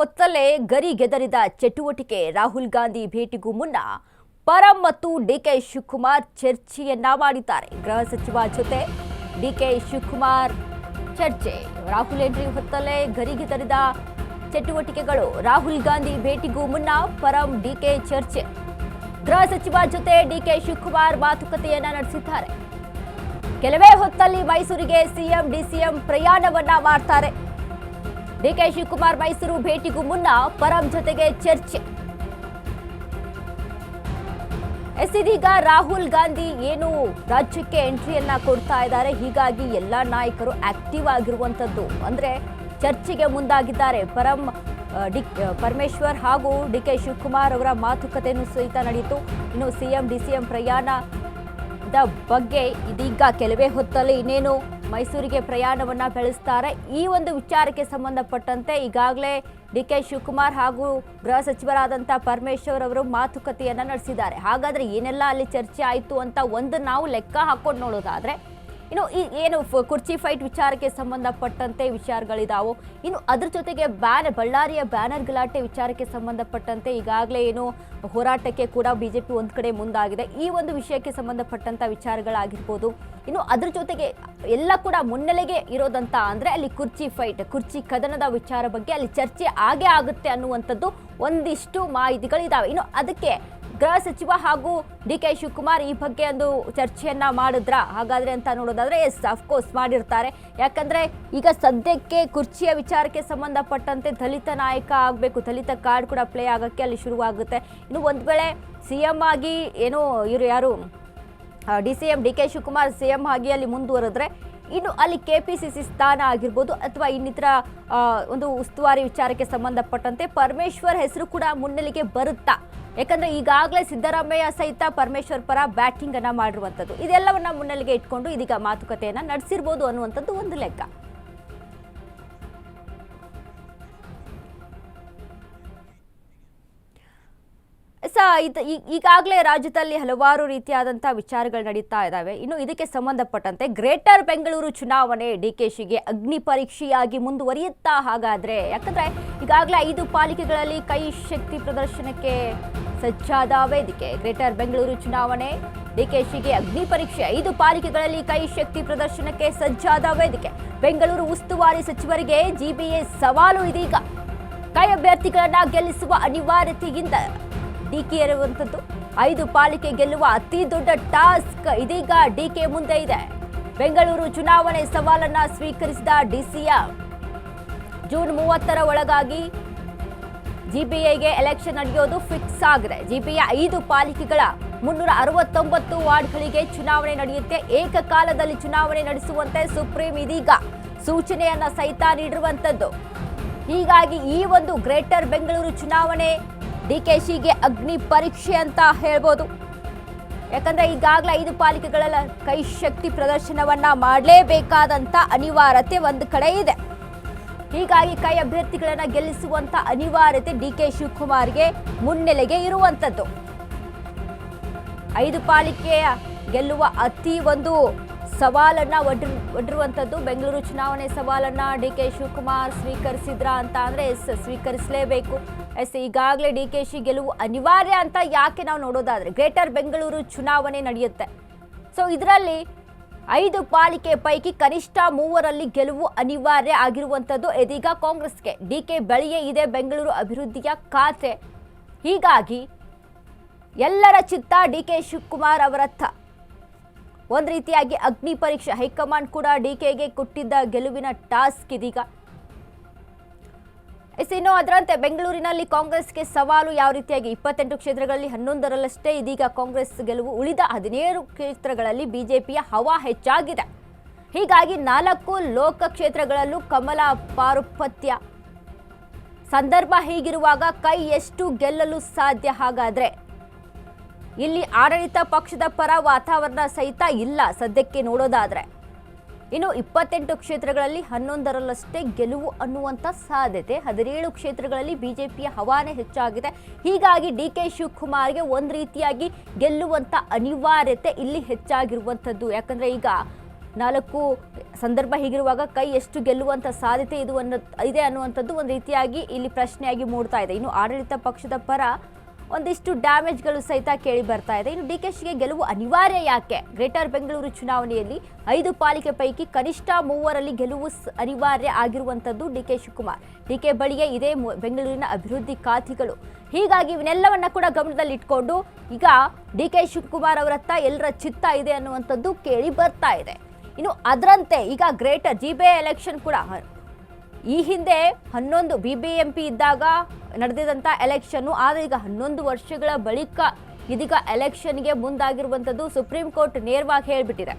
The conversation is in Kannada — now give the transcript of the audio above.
ಹೊತ್ತಲ್ಲೇ ಗರಿಗೆದರಿದ ಚಟುವಟಿಕೆ. ರಾಹುಲ್ ಗಾಂಧಿ ಭೇಟಿಗೂ ಮುನ್ನ ಪರಂ ಮತ್ತು ಡಿಕೆ ಶಿವಕುಮಾರ್ ಚರ್ಚೆಯನ್ನ ಮಾಡಿದ್ದಾರೆ. ಗೃಹ ಸಚಿವ ಜೊತೆ ಡಿಕೆ ಶಿವಕುಮಾರ್ ಚರ್ಚೆ. ರಾಹುಲ್ ಎಂಟ್ರಿ ಹೊತ್ತಲ್ಲೇ ಗರಿಗೆದರಿದ ಚಟುವಟಿಕೆಗಳು. ರಾಹುಲ್ ಗಾಂಧಿ ಭೇಟಿಗೂ ಮುನ್ನ ಪರಂ ಡಿಕೆ ಚರ್ಚೆ. ಗೃಹ ಸಚಿವ ಜೊತೆ ಡಿಕೆ ಶಿವಕುಮಾರ್ ಮಾತುಕತೆಯನ್ನ ನಡೆಸಿದ್ದಾರೆ. ಕೆಲವೇ ಹೊತ್ತಲ್ಲಿ ಮೈಸೂರಿಗೆ ಸಿಎಂ ಡಿಸಿಎಂ ಪ್ರಯಾಣವನ್ನ ಮಾಡ್ತಾರೆ. ಡಿಕೆ ಶಿವಕುಮಾರ್ ಮೈಸೂರು ಭೇಟಿಗೂ ಮುನ್ನ ಪರಂ ಜೊತೆಗೆ ಚರ್ಚೆ. ಇದೀಗ ರಾಹುಲ್ ಗಾಂಧಿ ಏನು ರಾಜ್ಯಕ್ಕೆ ಎಂಟ್ರಿಯನ್ನ ಕೊಡ್ತಾ ಇದ್ದಾರೆ. ಹೀಗಾಗಿ ಎಲ್ಲಾ ನಾಯಕರು ಆಕ್ಟಿವ್ ಆಗಿರುವಂತದ್ದು, ಅಂದ್ರೆ ಚರ್ಚೆಗೆ ಮುಂದಾಗಿದ್ದಾರೆ. ಪರಮೇಶ್ವರ್ ಹಾಗೂ ಡಿಕೆ ಶಿವಕುಮಾರ್ ಅವರ ಮಾತುಕತೆಯನ್ನು ಸಹಿತ ನಡೆಯಿತು. ಇನ್ನು ಸಿಎಂ ಡಿಸಿಎಂ ಪ್ರಯಾಣದ ಬಗ್ಗೆ ಇದೀಗ ಕೆಲವೇ ಹೊತ್ತಲ್ಲಿ ಇನ್ನೇನು ಮೈಸೂರಿಗೆ ಪ್ರಯಾಣವನ್ನ ಬೆಳೆಸ್ತಾರೆ. ಈ ಒಂದು ವಿಚಾರಕ್ಕೆ ಸಂಬಂಧಪಟ್ಟಂತೆ ಈಗಾಗಲೇ ಡಿಕೆ ಶಿವಕುಮಾರ್ ಹಾಗೂ ಗೃಹ ಸಚಿವರಾದಂಥ ಪರಮೇಶ್ವರ್ ಅವರು ಮಾತುಕತೆಯನ್ನ ನಡೆಸಿದ್ದಾರೆ. ಹಾಗಾದ್ರೆ ಏನೆಲ್ಲ ಅಲ್ಲಿ ಚರ್ಚೆ ಆಯಿತು ಅಂತ ಒಂದು ನಾವು ಲೆಕ್ಕ ಹಾಕೊಂಡು ನೋಡೋದಾದ್ರೆ, ಇನ್ನು ಏನು ಕುರ್ಚಿ ಫೈಟ್ ವಿಚಾರಕ್ಕೆ ಸಂಬಂಧಪಟ್ಟಂತೆ ವಿಚಾರಗಳಿದಾವೋ, ಇನ್ನು ಅದ್ರ ಜೊತೆಗೆ ಬಳ್ಳಾರಿಯ ಬ್ಯಾನರ್ ಗಲಾಟೆ ವಿಚಾರಕ್ಕೆ ಸಂಬಂಧಪಟ್ಟಂತೆ ಈಗಾಗಲೇ ಏನು ಹೋರಾಟಕ್ಕೆ ಕೂಡ ಬಿಜೆಪಿ ಒಂದ್ ಕಡೆ ಮುಂದಾಗಿದೆ. ಈ ಒಂದು ವಿಷಯಕ್ಕೆ ಸಂಬಂಧಪಟ್ಟಂತ ವಿಚಾರಗಳಾಗಿರ್ಬೋದು. ಇನ್ನು ಅದ್ರ ಜೊತೆಗೆ ಎಲ್ಲ ಕೂಡ ಮುನ್ನೆಲೆಗೆ ಇರೋದಂತ ಅಂದ್ರೆ ಅಲ್ಲಿ ಕುರ್ಚಿ ಫೈಟ್, ಕುರ್ಚಿ ಕದನದ ವಿಚಾರ ಬಗ್ಗೆ ಅಲ್ಲಿ ಚರ್ಚೆ ಆಗೇ ಆಗುತ್ತೆ ಅನ್ನುವಂಥದ್ದು ಒಂದಿಷ್ಟು ಮಾಹಿತಿಗಳಿದಾವೆ. ಇನ್ನು ಅದಕ್ಕೆ ಗೃಹ ಸಚಿವ ಹಾಗೂ ಡಿಕೆ ಶಿವಕುಮಾರ್ ಈ ಬಗ್ಗೆ ಒಂದು ಚರ್ಚೆಯನ್ನ ಮಾಡಿದ್ರ ಹಾಗಾದ್ರೆ ಅಂತ ನೋಡೋದಾದ್ರೆ ಎಸ್, ಅಫ್ಕೋರ್ಸ್ ಮಾಡಿರ್ತಾರೆ. ಯಾಕಂದ್ರೆ ಈಗ ಸದ್ಯಕ್ಕೆ ಕುರ್ಚಿಯ ವಿಚಾರಕ್ಕೆ ಸಂಬಂಧಪಟ್ಟಂತೆ ದಲಿತ ನಾಯಕ ಆಗಬೇಕು, ದಲಿತ ಕಾರ್ಡ್ ಕೂಡ ಪ್ಲೇ ಆಗಕ್ಕೆ ಅಲ್ಲಿ ಶುರುವಾಗುತ್ತೆ. ಇನ್ನು ಒಂದ್ ವೇಳೆ ಸಿಎಂ ಆಗಿ ಏನೋ ಇವರು ಯಾರು ಡಿಸಿಎಂ ಡಿಕೆ ಶಿವಕುಮಾರ್ ಸಿಎಂ ಆಗಿ ಅಲ್ಲಿ ಮುಂದುವರೆದ್ರೆ, ಇನ್ನು ಅಲ್ಲಿ ಕೆಪಿಸಿಸಿ ಸ್ಥಾನ ಆಗಿರ್ಬೋದು ಅಥವಾ ಇನ್ನಿತರ ಒಂದು ಉಸ್ತುವಾರಿ ವಿಚಾರಕ್ಕೆ ಸಂಬಂಧಪಟ್ಟಂತೆ ಪರಮೇಶ್ವರ್ ಹೆಸರು ಕೂಡ ಮುನ್ನೆಲೆಗೆ ಬರುತ್ತಾ. ಯಾಕಂದ್ರೆ ಈಗಾಗಲೇ ಸಿದ್ದರಾಮಯ್ಯ ಸಹಿತ ಪರಮೇಶ್ವರ್ ಪರ ಬ್ಯಾಟಿಂಗ್ ಅನ್ನ ಮಾಡಿರುವಂಥದ್ದು. ಇದೆಲ್ಲವನ್ನ ಮುನ್ನೆಲೆಗೆ ಇಟ್ಕೊಂಡು ಇದೀಗ ಮಾತುಕತೆಯನ್ನ ನಡೆಸಿರ್ಬೋದು ಅನ್ನುವಂಥದ್ದು ಒಂದು ಲೆಕ್ಕ. ಈಗಾಗಲೇ ರಾಜ್ಯದಲ್ಲಿ ಹಲವಾರು ರೀತಿಯಾದಂತಹ ವಿಚಾರಗಳು ನಡೀತಾ ಇದ್ದಾವೆ. ಇನ್ನು ಇದಕ್ಕೆ ಸಂಬಂಧಪಟ್ಟಂತೆ ಗ್ರೇಟರ್ ಬೆಂಗಳೂರು ಚುನಾವಣೆ ಡಿಕೆಶಿಗೆ ಅಗ್ನಿ ಪರೀಕ್ಷೆಯಾಗಿ ಮುಂದುವರಿಯುತ್ತಾ ಹಾಗಾದ್ರೆ? ಯಾಕಂದ್ರೆ ಈಗಾಗಲೇ 5 ಪಾಲಿಕೆಗಳಲ್ಲಿ ಕೈ ಶಕ್ತಿ ಪ್ರದರ್ಶನಕ್ಕೆ ಸಜ್ಜಾದ ವೇದಿಕೆ. ಗ್ರೇಟರ್ ಬೆಂಗಳೂರು ಚುನಾವಣೆ ಡಿಕೆಶಿಗೆ ಅಗ್ನಿ ಪರೀಕ್ಷೆ. 5 ಪಾಲಿಕೆಗಳಲ್ಲಿ ಕೈ ಶಕ್ತಿ ಪ್ರದರ್ಶನಕ್ಕೆ ಸಜ್ಜಾದ ವೇದಿಕೆ. ಬೆಂಗಳೂರು ಉಸ್ತುವಾರಿ ಸಚಿವರಿಗೆ ಜಿಬಿಎ ಸವಾಲು. ಇದೀಗ ಕೈ ಅಭ್ಯರ್ಥಿಗಳನ್ನ ಗೆಲ್ಲಿಸುವ ಅನಿವಾರ್ಯತೆಯಿಂದ ಡಿಕೆ ಇರುವಂಥದ್ದು. 5 ಪಾಲಿಕೆ ಗೆಲ್ಲುವ ಅತಿ ದೊಡ್ಡ ಟಾಸ್ಕ್ ಇದೀಗ ಡಿಕೆ ಮುಂದೆ ಇದೆ. ಬೆಂಗಳೂರು ಚುನಾವಣೆ ಸವಾಲನ್ನ ಸ್ವೀಕರಿಸಿದ ಡಿಸಿಎಂ. ಜೂನ್ 30ರ ಒಳಗಾಗಿ ಜಿಬಿಎಗೆ ಎಲೆಕ್ಷನ್ ನಡೆಯೋದು ಫಿಕ್ಸ್ ಆಗಿದೆ. ಜಿಬಿಎ 5 ಪಾಲಿಕೆಗಳ 369 ವಾರ್ಡ್ಗಳಿಗೆ ಚುನಾವಣೆ ನಡೆಯುತ್ತೆ. ಏಕಕಾಲದಲ್ಲಿ ಚುನಾವಣೆ ನಡೆಸುವಂತೆ ಸುಪ್ರೀಂ ಇದೀಗ ಸೂಚನೆಯನ್ನ ಸಹಿತ ನೀಡಿರುವಂಥದ್ದು. ಹೀಗಾಗಿ ಈ ಒಂದು ಗ್ರೇಟರ್ ಬೆಂಗಳೂರು ಚುನಾವಣೆ ಡಿಕೆಶಿಗೆ ಅಗ್ನಿ ಪರೀಕ್ಷೆ ಅಂತ ಹೇಳ್ಬೋದು. ಯಾಕಂದ್ರೆ ಈಗಾಗಲೇ 5 ಪಾಲಿಕೆಗಳ ಕೈ ಶಕ್ತಿ ಪ್ರದರ್ಶನವನ್ನ ಮಾಡಲೇಬೇಕಾದಂತ ಅನಿವಾರ್ಯತೆ ಒಂದು ಕಡೆ ಇದೆ. ಹೀಗಾಗಿ ಕೈ ಅಭ್ಯರ್ಥಿಗಳನ್ನ ಗೆಲ್ಲಿಸುವಂತ ಅನಿವಾರ್ಯತೆ ಡಿಕೆ ಶಿವಕುಮಾರ್ಗೆ ಮುನ್ನೆಲೆಗೆ ಇರುವಂತದ್ದು. 5 ಪಾಲಿಕೆಯ ಗೆಲ್ಲುವ ಅತಿ ಒಂದು ಸವಾಲನ್ನ ಒಡ್ಡಿರುವಂಥದ್ದು. ಬೆಂಗಳೂರು ಚುನಾವಣೆ ಸವಾಲನ್ನ ಡಿಕೆ ಶಿವಕುಮಾರ್ ಸ್ವೀಕರಿಸಿದ್ರ ಅಂತ ಅಂದ್ರೆ ಸ್ವೀಕರಿಸಲೇಬೇಕು. ಈಗಾಗಲೇ ಡಿಕೆಶಿ ಗೆಲುವು ಅನಿವಾರ್ಯ ಅಂತ ಯಾಕೆ ನಾವು ನೋಡೋದಾದ್ರೆ, ಗ್ರೇಟರ್ ಬೆಂಗಳೂರು ಚುನಾವಣೆ ನಡೆಯುತ್ತೆ. ಸೊ ಇದರಲ್ಲಿ 5 ಪಾಲಿಕೆ ಪೈಕಿ ಕನಿಷ್ಠ 3ರಲ್ಲಿ ಗೆಲುವು ಅನಿವಾರ್ಯ ಆಗಿರುವಂಥದ್ದು ಇದೀಗ ಕಾಂಗ್ರೆಸ್ಗೆ. ಡಿಕೆ ಬಳಿಯೇ ಇದೆ ಬೆಂಗಳೂರು ಅಭಿವೃದ್ಧಿಯ ಖಾತೆ. ಹೀಗಾಗಿ ಎಲ್ಲರ ಚಿತ್ತ ಡಿಕೆ ಶಿವಕುಮಾರ್ ಅವರತ್ತ. ಒಂದು ರೀತಿಯಾಗಿ ಅಗ್ನಿ ಪರೀಕ್ಷೆ. ಹೈಕಮಾಂಡ್ ಕೂಡ ಡಿಕೆಗೆ ಕೊಟ್ಟಿದ್ದ ಗೆಲುವಿನ ಟಾಸ್ಕ್ ಇದೀಗ. ಇನ್ನು ಅದರಂತೆ ಬೆಂಗಳೂರಿನಲ್ಲಿ ಕಾಂಗ್ರೆಸ್ಗೆ ಸವಾಲು ಯಾವ ರೀತಿಯಾಗಿ 28 ಕ್ಷೇತ್ರಗಳಲ್ಲಿ 11ರಲ್ಲಷ್ಟೇ ಇದೀಗ ಕಾಂಗ್ರೆಸ್ ಗೆಲುವು. ಉಳಿದ 17 ಕ್ಷೇತ್ರಗಳಲ್ಲಿ ಬಿಜೆಪಿಯ ಹವಾ ಹೆಚ್ಚಾಗಿದೆ. ಹೀಗಾಗಿ 4 ಲೋಕ ಕ್ಷೇತ್ರಗಳಲ್ಲೂ ಕಮಲ ಪಾರುಪತ್ಯ. ಸಂದರ್ಭ ಹೀಗಿರುವಾಗ ಕೈ ಎಷ್ಟು ಗೆಲ್ಲಲು ಸಾಧ್ಯ? ಹಾಗಾದ್ರೆ ಇಲ್ಲಿ ಆಡಳಿತ ಪಕ್ಷದ ಪರ ವಾತಾವರಣ ಸಹಿತ ಇಲ್ಲ ಸದ್ಯಕ್ಕೆ ನೋಡೋದಾದ್ರೆ. ಇನ್ನು 28 ಕ್ಷೇತ್ರಗಳಲ್ಲಿ 11ರಲ್ಲಷ್ಟೇ ಗೆಲುವು ಅನ್ನುವಂಥ ಸಾಧ್ಯತೆ. 17 ಕ್ಷೇತ್ರಗಳಲ್ಲಿ ಬಿಜೆಪಿಯ ಹವಾನೆ ಹೆಚ್ಚಾಗಿದೆ. ಹೀಗಾಗಿ ಡಿಕೆ ಶಿವಕುಮಾರ್ಗೆ ಒಂದು ರೀತಿಯಾಗಿ ಗೆಲ್ಲುವಂಥ ಅನಿವಾರ್ಯತೆ ಇಲ್ಲಿ ಹೆಚ್ಚಾಗಿರುವಂಥದ್ದು. ಯಾಕಂದ್ರೆ ಈಗ 4 ಸಂದರ್ಭ ಹೀಗಿರುವಾಗ ಕೈ ಎಷ್ಟು ಗೆಲ್ಲುವಂಥ ಸಾಧ್ಯತೆ ಇದೆ ಅನ್ನುವಂಥದ್ದು ಒಂದು ರೀತಿಯಾಗಿ ಇಲ್ಲಿ ಪ್ರಶ್ನೆಯಾಗಿ ಮೂಡ್ತಾ ಇದೆ. ಇನ್ನು ಆಡಳಿತ ಪಕ್ಷದ ಪರ ಒಂದಿಷ್ಟು ಡ್ಯಾಮೇಜ್ಗಳು ಸಹಿತ ಕೇಳಿ ಬರ್ತಾ ಇದೆ. ಇನ್ನು ಡಿಕೆಶಿಗೆ ಗೆಲುವು ಅನಿವಾರ್ಯ ಯಾಕೆ? ಗ್ರೇಟರ್ ಬೆಂಗಳೂರು ಚುನಾವಣೆಯಲ್ಲಿ 5 ಪಾಲಿಕೆ ಪೈಕಿ ಕನಿಷ್ಠ 3ರಲ್ಲಿ ಗೆಲುವು ಅನಿವಾರ್ಯ ಆಗಿರುವಂಥದ್ದು ಡಿಕೆ ಶಿವಕುಮಾರ್. ಡಿಕೆ ಬಳಿಯೇ ಇದೇ ಬೆಂಗಳೂರಿನ ಅಭಿವೃದ್ಧಿ ಖಾತೆಗಳು. ಹೀಗಾಗಿ ಇವನ್ನೆಲ್ಲವನ್ನ ಕೂಡ ಗಮನದಲ್ಲಿ ಇಟ್ಕೊಂಡು ಈಗ ಡಿಕೆ ಶಿವಕುಮಾರ್ ಅವರತ್ತ ಎಲ್ಲರ ಚಿತ್ತ ಇದೆ ಅನ್ನುವಂಥದ್ದು ಕೇಳಿ ಬರ್ತಾ ಇದೆ. ಇನ್ನು ಅದರಂತೆ ಈಗ ಗ್ರೇಟರ್ ಜಿಬಿಎ ಎಲೆಕ್ಷನ್ ಕೂಡ ಈ ಹಿಂದೆ 11 BBMP ಇದ್ದಾಗ ನಡೆದಿದ್ದಂಥ ಎಲೆಕ್ಷನ್ನು, ಆದರೆ ಈಗ 11 ವರ್ಷಗಳ ಬಳಿಕ ಇದೀಗ ಎಲೆಕ್ಷನ್ಗೆ ಮುಂದಾಗಿರುವಂಥದ್ದು ಸುಪ್ರೀಂ ಕೋರ್ಟ್ ನೇರವಾಗಿ ಹೇಳಿಬಿಟ್ಟಿದೆ.